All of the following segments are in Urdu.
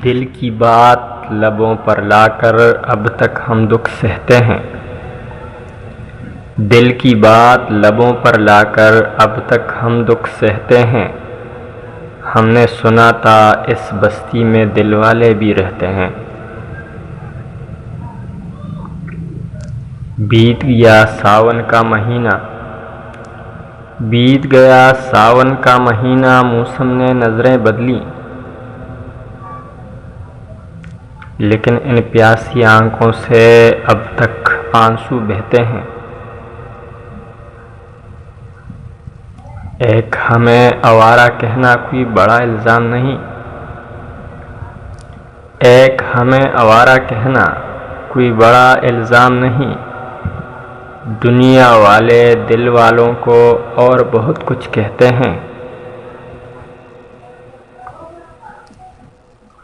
دل کی بات لبوں پر لا کر اب تک ہم دکھ سہتے ہیں، دل کی بات لبوں پر لا کر اب تک ہم دکھ سہتے ہیں۔ ہم نے سنا تھا اس بستی میں دل والے بھی رہتے ہیں۔ بیت گیا ساون کا مہینہ، بیت گیا ساون کا مہینہ، موسم نے نظریں بدلی، لیکن ان پیاسی آنکھوں سے اب تک آنسو بہتے ہیں۔ ایک ہمیں آوارہ کہنا کوئی بڑا الزام نہیں، ایک ہمیں آوارہ کہنا کوئی بڑا الزام نہیں، دنیا والے دل والوں کو اور بہت کچھ کہتے ہیں۔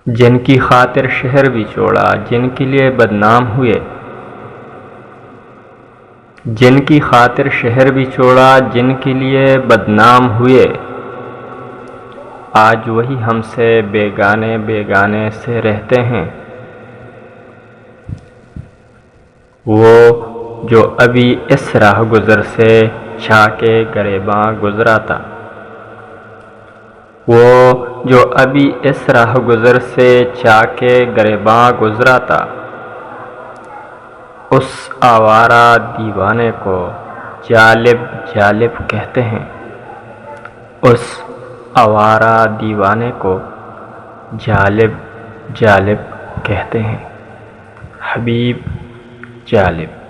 جن کی خاطر شہر بھی چھوڑا، جن کے لیے بدنام ہوئے، جن کی خاطر شہر بھی چھوڑا، جن کے لیے بدنام ہوئے، آج وہی ہم سے بیگانے بیگانے سے رہتے ہیں۔ وہ جو ابھی اس راہ گزر سے چھا کے گریباں گزرا تھا، وہ جو ابھی اس راہ گزر سے چھا کے گریباں گزرا تھا، اس آوارہ دیوانے کو جالب جالب کہتے ہیں، اس آوارہ دیوانے کو جالب جالب کہتے ہیں۔ حبیب جالب۔